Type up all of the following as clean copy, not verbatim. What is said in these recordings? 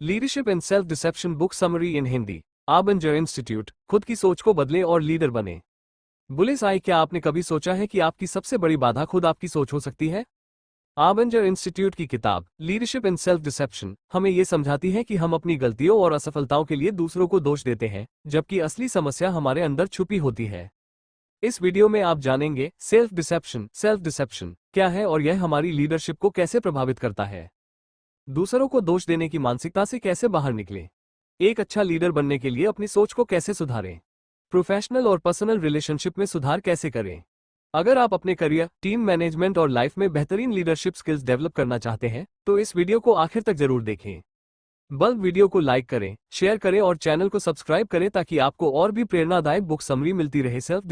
Leadership and self deception book summary in Hindi. Arbinger institute, खुद की सोच को बदलें और लीडर बने। बुलिस आई, क्या आपने कभी सोचा है कि आपकी सबसे बड़ी बाधा खुद आपकी सोच हो सकती है? आबंजर इंस्टीट्यूट की किताब लीडरशिप एंड सेल्फ डिसेप्शन हमें यह समझाती है कि हम अपनी गलतियों और असफलताओं के लिए दूसरों को दोष देते हैं, जबकि असली समस्या हमारे अंदर छुपी होती है। इस वीडियो में आप जानेंगे सेल्फ डिसेप्शन क्या है और यह हमारी लीडरशिप को कैसे प्रभावित करता है। दूसरों को दोष देने की मानसिकता से कैसे बाहर निकलें। एक अच्छा लीडर बनने के लिए अपनी सोच को कैसे सुधारें। प्रोफेशनल और पर्सनल रिलेशनशिप में सुधार कैसे करें। अगर आप अपने करियर, टीम मैनेजमेंट और लाइफ में बेहतरीन लीडरशिप स्किल्स डेवलप करना चाहते हैं तो इस वीडियो को आखिर तक जरूर देखें। बल्ब वीडियो को लाइक करें, शेयर करें और चैनल को सब्सक्राइब करें ताकि आपको और भी प्रेरणादायक बुक समरी मिलती रहे। सेल्फ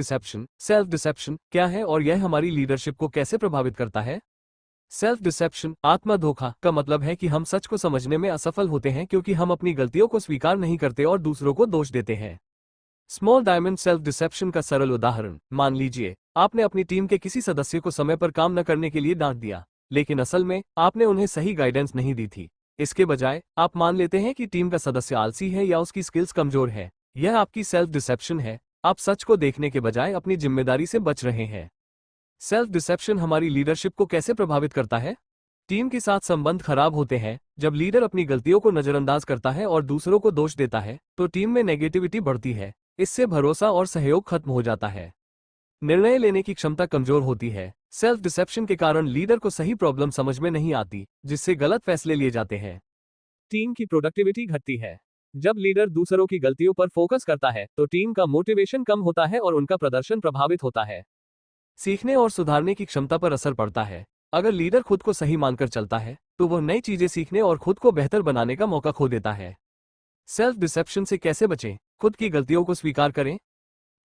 डिसेप्शन क्या है और यह हमारी लीडरशिप को कैसे प्रभावित करता है। सेल्फ डिसेप्शन, आत्म धोखा का मतलब है कि हम सच को समझने में असफल होते हैं क्योंकि हम अपनी गलतियों को स्वीकार नहीं करते और दूसरों को दोष देते हैं। स्मॉल डायमंड सेल्फ डिसेप्शन का सरल उदाहरण, मान लीजिए आपने अपनी टीम के किसी सदस्य को समय पर काम न करने के लिए डांट दिया, लेकिन असल में आपने उन्हें सही गाइडेंस नहीं दी थी। इसके बजाय आप मान लेते हैं कि टीम का सदस्य आलसी है या उसकी स्किल्स कमजोर है। यह आपकी सेल्फ डिसेप्शन है। आप सच को देखने के बजाय अपनी जिम्मेदारी से बच रहे हैं। सेल्फ डिसेप्शन हमारी लीडरशिप को कैसे प्रभावित करता है। टीम के साथ संबंध खराब होते हैं। जब लीडर अपनी गलतियों को नजरअंदाज करता है और दूसरों को दोष देता है तो टीम में नेगेटिविटी बढ़ती है। इससे भरोसा और सहयोग खत्म हो जाता है। निर्णय लेने की क्षमता कमजोर होती है। सेल्फ डिसेप्शन के कारण लीडर को सही प्रॉब्लम समझ में नहीं आती, जिससे गलत फैसले लिए जाते हैं। टीम की प्रोडक्टिविटी घटती है। जब लीडर दूसरों की गलतियों पर फोकस करता है तो टीम का मोटिवेशन कम होता है और उनका प्रदर्शन प्रभावित होता है। सीखने और सुधारने की क्षमता पर असर पड़ता है। अगर लीडर खुद को सही मानकर चलता है तो वह नई चीजें सीखने और खुद को बेहतर बनाने का मौका खो देता है। सेल्फ डिसेप्शन से कैसे बचें? खुद की गलतियों को स्वीकार करें,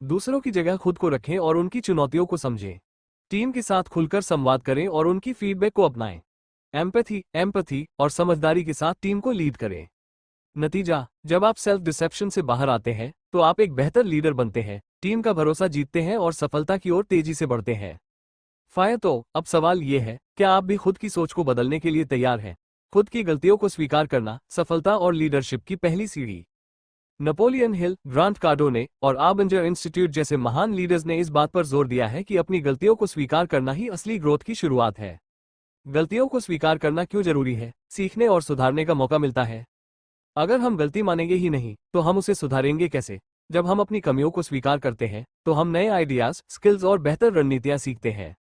दूसरों की जगह खुद को रखें और उनकी चुनौतियों को समझें। टीम के साथ खुलकर संवाद करें और उनकी फीडबैक को अपनाएं। एम्पैथी और समझदारी के साथ टीम को लीड करें। नतीजा, जब आप सेल्फ डिसेप्शन से बाहर आते हैं तो आप एक बेहतर लीडर बनते हैं, टीम का भरोसा जीतते हैं और सफलता की ओर तेजी से बढ़ते हैं। तो अब सवाल ये है, क्या आप भी खुद की सोच को बदलने के लिए तैयार हैं? खुद की गलतियों को स्वीकार करना सफलता और लीडरशिप की पहली सीढ़ी। नेपोलियन हिल, ग्रांट कार्डोने और आबंजर इंस्टीट्यूट जैसे महान लीडर्स ने इस बात पर जोर दिया है कि अपनी गलतियों को स्वीकार करना ही असली ग्रोथ की शुरुआत है। गलतियों को स्वीकार करना क्यों जरूरी है? सीखने और सुधारने का मौका मिलता है। अगर हम गलती मानेंगे ही नहीं तो हम उसे सुधारेंगे कैसे? जब हम अपनी कमियों को स्वीकार करते हैं तो हम नए आइडियाज, स्किल्स और बेहतर रणनीतियां सीखते हैं।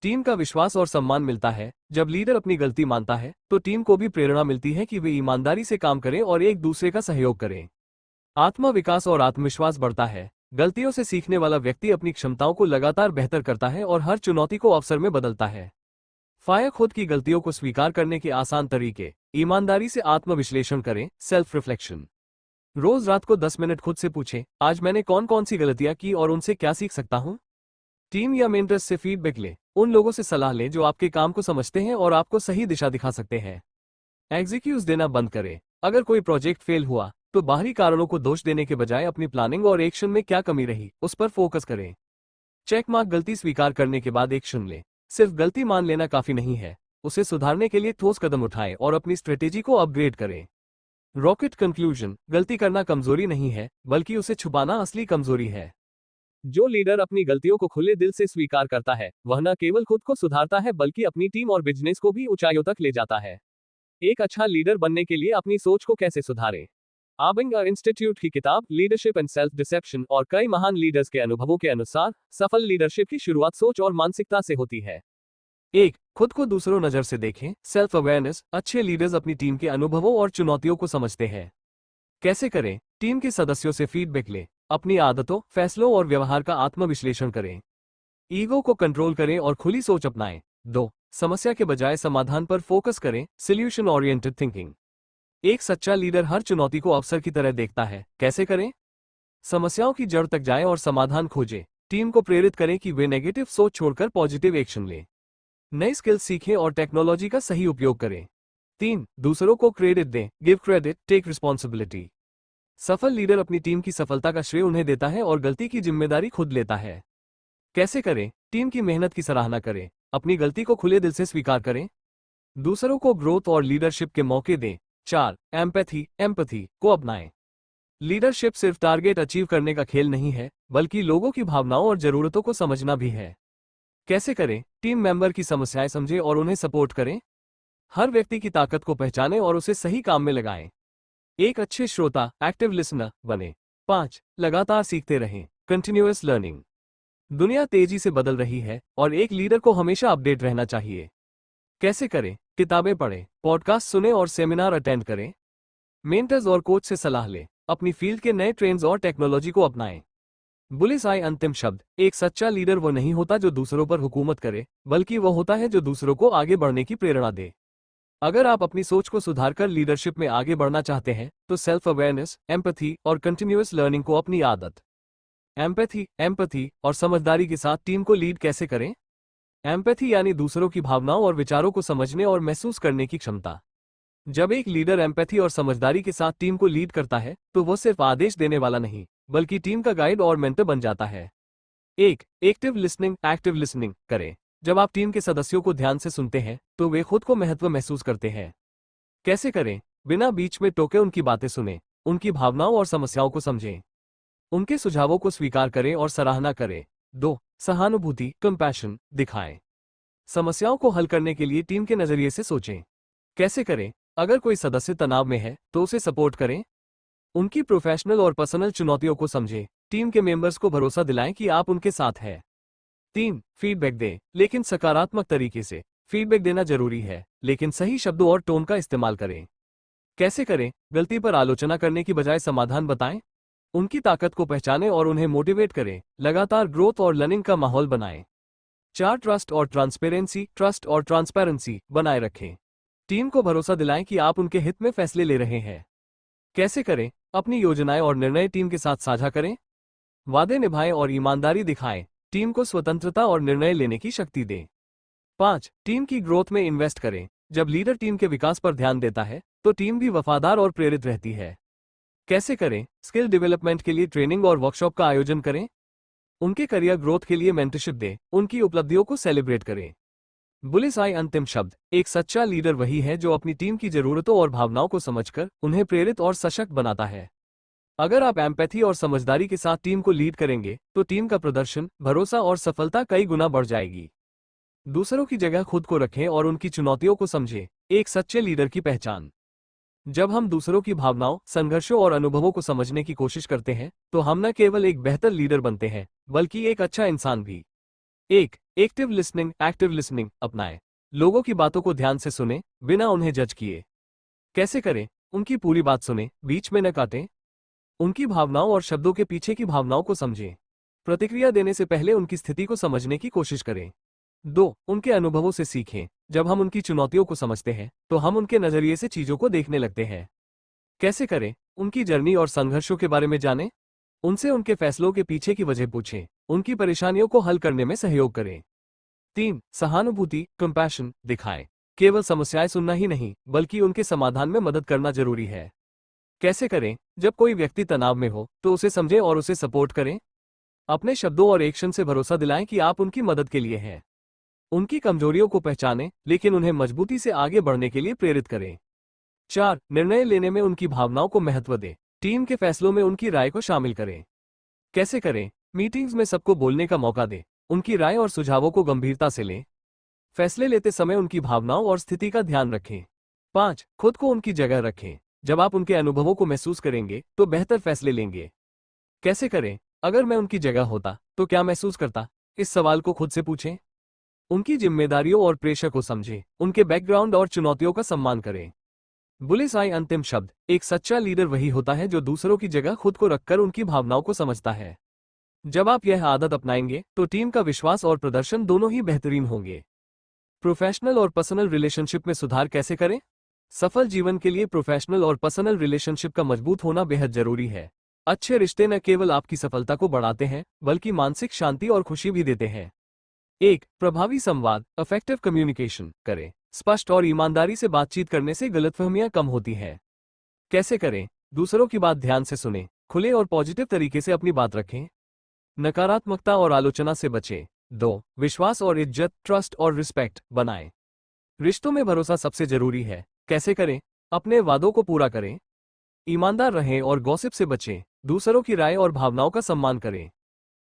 टीम का विश्वास और सम्मान मिलता है। जब लीडर अपनी गलती मानता है तो टीम को भी प्रेरणा मिलती है कि वे ईमानदारी से काम करें और एक दूसरे का सहयोग करें। आत्मविकास और आत्मविश्वास बढ़ता है। गलतियों से सीखने वाला व्यक्ति अपनी क्षमताओं को लगातार बेहतर करता है और हर चुनौती को अवसर में बदलता है। खुद की गलतियों को स्वीकार करने के आसान तरीके। ईमानदारी से आत्मविश्लेषण करें, सेल्फ रिफ्लेक्शन। रोज रात को 10 मिनट खुद से पूछें, आज मैंने कौन कौन सी गलतियां की और उनसे क्या सीख सकता हूं। टीम या मेंटर्स से फीडबैक लें। उन लोगों से सलाह लें जो आपके काम को समझते हैं और आपको सही दिशा दिखा सकते हैं। एग्जीक्यूज देना बंद करें। अगर कोई प्रोजेक्ट फेल हुआ तो बाहरी कारणों को दोष देने के बजाय अपनी प्लानिंग और एक्शन में क्या कमी रही उस पर फोकस करें। चेक मार्क, गलती स्वीकार करने के बाद एक्शन लें। सिर्फ गलती मान लेना काफी नहीं है, उसे सुधारने के लिए ठोस कदम उठाएं और अपनी स्ट्रेटेजी को अपग्रेड करें। रॉकेट कंक्लूजन, गलती करना कमजोरी नहीं है बल्कि उसे छुपाना असली कमजोरी है। जो लीडर अपनी गलतियों को खुले दिल से स्वीकार करता है वह न केवल खुद को सुधारता है बल्कि अपनी टीम और बिजनेस को भी ऊंचाइयों तक ले जाता है। एक अच्छा लीडर बनने के लिए अपनी सोच को कैसे सुधारें? आबंजर इंस्टीट्यूट की किताब लीडरशिप एंड सेल्फ डिसेप्शन और कई महान लीडर्स के अनुभवों के अनुसार सफल लीडरशिप की शुरुआत सोच और मानसिकता से होती है। 1. खुद को दूसरों नजर से देखें, सेल्फ अवेयरनेस। अच्छे लीडर्स अपनी टीम के अनुभवों और चुनौतियों को समझते हैं। कैसे करें? टीम के सदस्यों से फीडबैक लें। अपनी आदतों, फैसलों और व्यवहार का आत्मविश्लेषण करें। ईगो को कंट्रोल करें और खुली सोच अपनाएं। 2. समस्या के बजाय समाधान पर फोकस करें, सॉल्यूशन ओरिएंटेड थिंकिंग। एक सच्चा लीडर हर चुनौती को अवसर की तरह देखता है। कैसे करें? समस्याओं की जड़ तक जाएं और समाधान खोजें। टीम को प्रेरित करें कि वे नेगेटिव सोच छोड़कर पॉजिटिव एक्शन लें। नई स्किल्स सीखें और टेक्नोलॉजी का सही उपयोग करें। 3. दूसरों को क्रेडिट दें, गिव क्रेडिट, टेक रिस्पॉन्सिबिलिटी। सफल लीडर अपनी टीम की सफलता का श्रेय उन्हें देता है और गलती की जिम्मेदारी खुद लेता है। कैसे करें? टीम की मेहनत की सराहना करें, अपनी गलती को खुले दिल से स्वीकार करें। दूसरों को ग्रोथ और लीडरशिप के मौके दें। 4. एम्पैथी को अपनाएं। लीडरशिप सिर्फ टारगेट अचीव करने का खेल नहीं है, बल्कि लोगों की भावनाओं और जरूरतों को समझना भी है। कैसे करें? टीम मेंबर की समस्याएं समझें और उन्हें सपोर्ट करें। हर व्यक्ति की ताकत को पहचानें और उसे सही काम में लगाएं। एक अच्छे श्रोता, एक्टिव लिसनर बने। 5. लगातार सीखते रहें, कंटिन्यूअस लर्निंग। दुनिया तेजी से बदल रही है और एक लीडर को हमेशा अपडेट रहना चाहिए। कैसे करें? किताबें पढ़ें, पॉडकास्ट सुनें और सेमिनार अटेंड करें। मेंटर्स और कोच से सलाह लें, अपनी फील्ड के नए ट्रेंड्स और टेक्नोलॉजी को अपनाएं। बुलिस आई अंतिम शब्द। एक सच्चा लीडर वो नहीं होता जो दूसरों पर हुकूमत करे, बल्कि वो होता है जो दूसरों को आगे बढ़ने की प्रेरणा दे। अगर आप अपनी सोच को सुधारकर लीडरशिप में आगे बढ़ना चाहते हैं, तो सेल्फ अवेयरनेस, एम्पैथी और कंटिन्यूअस लर्निंग को अपनी आदत। एम्पैथी और समझदारी के साथ टीम को लीड कैसे करें? एम्पैथी यानी दूसरों की भावनाओं और विचारों को समझने और महसूस करने की क्षमता। जब एक लीडर एम्पैथी और समझदारी के साथ टीम को लीड करता है, तो वो सिर्फ आदेश देने वाला नहीं, बल्कि टीम का गाइड और मेंटर बन जाता है। एक एक्टिव लिसनिंग करें। जब आप टीम के सदस्यों को ध्यान से सुनते हैं, तो वे खुद को महत्व महसूस करते हैं। कैसे करें? बिना बीच में टोके उनकी बातें सुनें, उनकी भावनाओं और समस्याओं को समझें। उनके सुझावों को स्वीकार करें और सराहना करें। 2. सहानुभूति कंपैशन दिखाएं। समस्याओं को हल करने के लिए टीम के नजरिए से सोचें। कैसे करें? अगर कोई सदस्य तनाव में है, तो उसे सपोर्ट करें। उनकी प्रोफेशनल और पर्सनल चुनौतियों को समझें। टीम के मेंबर्स को भरोसा दिलाएं कि आप उनके साथ हैं। 3. फीडबैक दें, लेकिन सकारात्मक तरीके से। फीडबैक देना जरूरी है, लेकिन सही शब्दों और टोन का इस्तेमाल करें। कैसे करें? गलती पर आलोचना करने की बजाय समाधान बताएं। उनकी ताकत को पहचानें और उन्हें मोटिवेट करें। लगातार ग्रोथ और लर्निंग का माहौल बनाएं। 4. ट्रस्ट और ट्रांसपेरेंसी बनाए रखें। टीम को भरोसा दिलाएं कि आप उनके हित में फैसले ले रहे हैं। कैसे करें? अपनी योजनाएं और निर्णय टीम के साथ साझा करें। वादे निभाएं और ईमानदारी दिखाएं। टीम को स्वतंत्रता और निर्णय लेने की शक्ति दें। 5. टीम की ग्रोथ में इन्वेस्ट करें। जब लीडर टीम के विकास पर ध्यान देता है, तो टीम भी वफादार और प्रेरित रहती है। कैसे करें? स्किल डेवलपमेंट के लिए ट्रेनिंग और वर्कशॉप का आयोजन करें। उनके करियर ग्रोथ के लिए मेंटरशिप दें, उनकी उपलब्धियों को सेलिब्रेट करें। बुलिस आई अंतिम शब्द। एक सच्चा लीडर वही है जो अपनी टीम की जरूरतों और भावनाओं को समझकर उन्हें प्रेरित और सशक्त बनाता है। अगर आप एम्पैथी और समझदारी के साथ टीम को लीड करेंगे, तो टीम का प्रदर्शन, भरोसा और सफलता कई गुना बढ़ जाएगी। दूसरों की जगह खुद को रखें और उनकी चुनौतियों को समझें। एक सच्चे लीडर की पहचान। जब हम दूसरों की भावनाओं, संघर्षों और अनुभवों को समझने की कोशिश करते हैं, तो हम न केवल एक बेहतर लीडर बनते हैं, बल्कि एक अच्छा इंसान भी। एक एक्टिव लिसनिंग अपनाएं। लोगों की बातों को ध्यान से सुनें, बिना उन्हें जज किए। कैसे करें? उनकी पूरी बात सुनें, बीच में न काटें। उनकी भावनाओं और शब्दों के पीछे की भावनाओं को समझें। प्रतिक्रिया देने से पहले उनकी स्थिति को समझने की कोशिश करें। 2. उनके अनुभवों से सीखें। जब हम उनकी चुनौतियों को समझते हैं, तो हम उनके नजरिए से चीजों को देखने लगते हैं। कैसे करें? उनकी जर्नी और संघर्षों के बारे में जानें। उनसे उनके फैसलों के पीछे की वजह पूछें। उनकी परेशानियों को हल करने में सहयोग करें। 3. सहानुभूति कंपैशन दिखाएं। केवल समस्याएं सुनना ही नहीं, बल्कि उनके समाधान में मदद करना जरूरी है। कैसे करें? जब कोई व्यक्ति तनाव में हो, तो उसे समझें और उसे सपोर्ट करें। अपने शब्दों और एक्शन से भरोसा दिलाएं कि आप उनकी मदद के लिए हैं। उनकी कमजोरियों को पहचानें, लेकिन उन्हें मजबूती से आगे बढ़ने के लिए प्रेरित करें। 4. निर्णय लेने में उनकी भावनाओं को महत्व दें। टीम के फैसलों में उनकी राय को शामिल करें। कैसे करें? मीटिंग्स में सबको बोलने का मौका दें। उनकी राय और सुझावों को गंभीरता से लें। फैसले लेते समय उनकी भावनाओं और स्थिति का ध्यान रखें। 5. खुद को उनकी जगह रखें। जब आप उनके अनुभवों को महसूस करेंगे, तो बेहतर फैसले लेंगे। कैसे करें? अगर मैं उनकी जगह होता, तो क्या महसूस करता? इस सवाल को खुद से पूछें। उनकी जिम्मेदारियों और प्रेशर को समझें। उनके बैकग्राउंड और चुनौतियों का सम्मान करें। बुलिस आई अंतिम शब्द। एक सच्चा लीडर वही होता है जो दूसरों की जगह खुद को रखकर उनकी भावनाओं को समझता है। जब आप यह आदत अपनाएंगे, तो टीम का विश्वास और प्रदर्शन दोनों ही बेहतरीन होंगे। प्रोफेशनल और पर्सनल रिलेशनशिप में सुधार कैसे करें? सफल जीवन के लिए प्रोफेशनल और पर्सनल रिलेशनशिप का मजबूत होना बेहद जरूरी है। अच्छे रिश्ते न केवल आपकी सफलता को बढ़ाते हैं, बल्कि मानसिक शांति और खुशी भी देते हैं। 1. प्रभावी संवाद इफेक्टिव कम्युनिकेशन करें। स्पष्ट और ईमानदारी से बातचीत करने से गलतफहमियां कम होती हैं। कैसे करें? दूसरों की बात ध्यान से सुनें, खुले और पॉजिटिव तरीके से अपनी बात रखें। नकारात्मकता और आलोचना से बचें। 2. विश्वास और इज्जत ट्रस्ट और रिस्पेक्ट बनाएं। रिश्तों में भरोसा सबसे जरूरी है। कैसे करें? अपने वादों को पूरा करें। ईमानदार रहें और गॉसिप से बचें। दूसरों की राय और भावनाओं का सम्मान करें।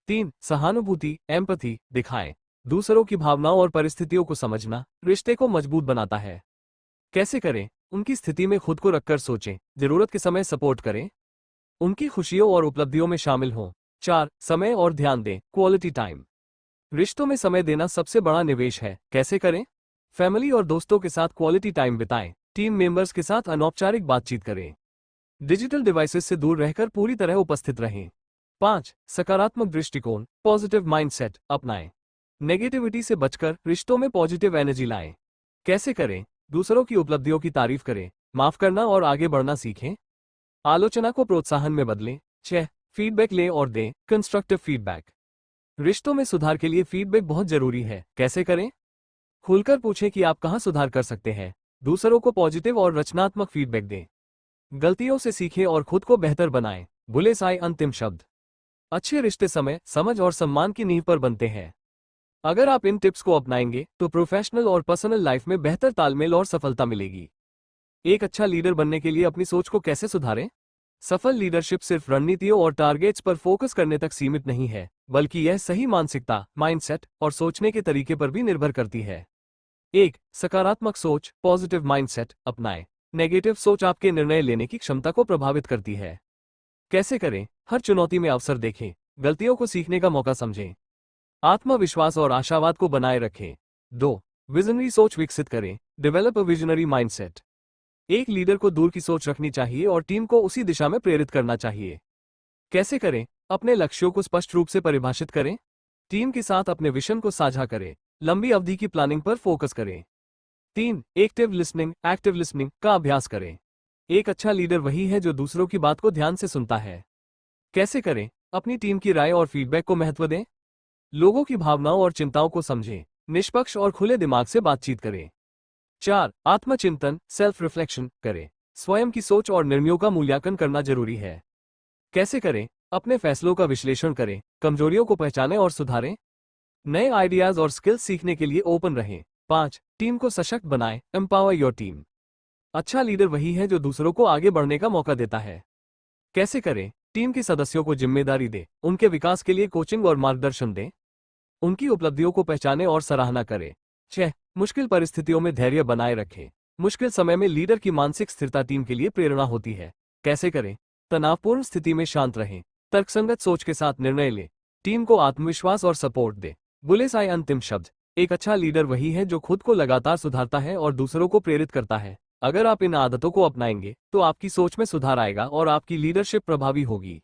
3. सहानुभूति एम्पैथी दिखाएं। दूसरों की भावनाओं और परिस्थितियों को समझना रिश्ते को मजबूत बनाता है। कैसे करें? उनकी स्थिति में खुद को रखकर सोचें। जरूरत के समय सपोर्ट करें। उनकी खुशियों और उपलब्धियों में शामिल हों। 4. समय और ध्यान दें क्वालिटी टाइम। रिश्तों में समय देना सबसे बड़ा निवेश है। कैसे करें? फैमिली और दोस्तों के साथ क्वालिटी टाइम बिताएं। टीम मेंबर्स के साथ अनौपचारिक बातचीत करें। डिजिटल डिवाइसेस से दूर रहकर पूरी तरह उपस्थित रहें। 5. सकारात्मक दृष्टिकोण पॉजिटिव माइंडसेट अपनाएं। नेगेटिविटी से बचकर रिश्तों में पॉजिटिव एनर्जी लाएं। कैसे करें? दूसरों की उपलब्धियों की तारीफ करें। माफ करना और आगे बढ़ना सीखें। आलोचना को प्रोत्साहन में बदलें। 6. फीडबैक लें और दें कंस्ट्रक्टिव फीडबैक। रिश्तों में सुधार के लिए फीडबैक बहुत जरूरी है। कैसे करें? खुलकर पूछें कि आप कहां सुधार कर सकते हैं। दूसरों को पॉजिटिव और रचनात्मक फीडबैक दें। गलतियों से सीखें और खुद को बेहतर बनाएं। बुलेसाई अंतिम शब्द। अच्छे रिश्ते समय, समझ और सम्मान की नींव पर बनते हैं। अगर आप इन टिप्स को अपनाएंगे तो प्रोफेशनल और पर्सनल लाइफ में बेहतर तालमेल और सफलता मिलेगी। एक अच्छा लीडर बनने के लिए अपनी सोच को कैसे सुधारें? सफल लीडरशिप सिर्फ रणनीतियों और टारगेट्स पर फोकस करने तक सीमित नहीं है, बल्कि यह सही मानसिकता, माइंडसेट और सोचने के तरीके पर भी निर्भर करती है। 1. सकारात्मक सोच पॉजिटिव माइंडसेट अपनाएं। नेगेटिव सोच आपके निर्णय लेने की क्षमता को प्रभावित करती है। कैसे करें? हर चुनौती में अवसर देखें। गलतियों को सीखने का मौका समझें। आत्मविश्वास और आशावाद को बनाए रखें। 2. विजनरी सोच विकसित करें। Develop a visionary mindset. एक लीडर को दूर की सोच रखनी चाहिए और टीम को उसी दिशा में प्रेरित करना चाहिए। कैसे करें? अपने लक्ष्यों को स्पष्ट रूप से परिभाषित करें। टीम के साथ अपने विजन को साझा करें। लंबी अवधि की प्लानिंग पर फोकस करें। 3. एक्टिव लिसनिंग का अभ्यास करें। एक अच्छा लीडर वही है जो दूसरों की बात को ध्यान से सुनता है। कैसे करें? अपनी टीम की राय और फीडबैक को महत्व दें। लोगों की भावनाओं और चिंताओं को समझें। निष्पक्ष और खुले दिमाग से बातचीत करें। 4. आत्मचिंतन सेल्फ रिफ्लेक्शन करें। स्वयं की सोच और निर्णयों का मूल्यांकन करना जरूरी है। कैसे करें? अपने फैसलों का विश्लेषण करें। कमजोरियों को पहचानें और सुधारें। नए आइडियाज और स्किल्स सीखने के लिए ओपन रहें। 5. टीम को सशक्त बनाएं एम्पावर योर टीम। अच्छा लीडर वही है जो दूसरों को आगे बढ़ने का मौका देता है। कैसे करें? टीम के सदस्यों को जिम्मेदारी दें। उनके विकास के लिए कोचिंग और मार्गदर्शन दें। उनकी उपलब्धियों को पहचानें और सराहना करें। 6. मुश्किल परिस्थितियों में धैर्य बनाए रखें। मुश्किल समय में लीडर की मानसिक स्थिरता टीम के लिए प्रेरणा होती है। कैसे करें? तनावपूर्ण स्थिति में शांत रहें। तर्कसंगत सोच के साथ निर्णय लें। टीम को आत्मविश्वास और सपोर्ट दें। बुलेसाई अंतिम शब्द। एक अच्छा लीडर वही है जो खुद को लगातार सुधारता है और दूसरों को प्रेरित करता है। अगर आप इन आदतों को अपनाएंगे तो आपकी सोच में सुधार आएगा और आपकी लीडरशिप प्रभावी होगी।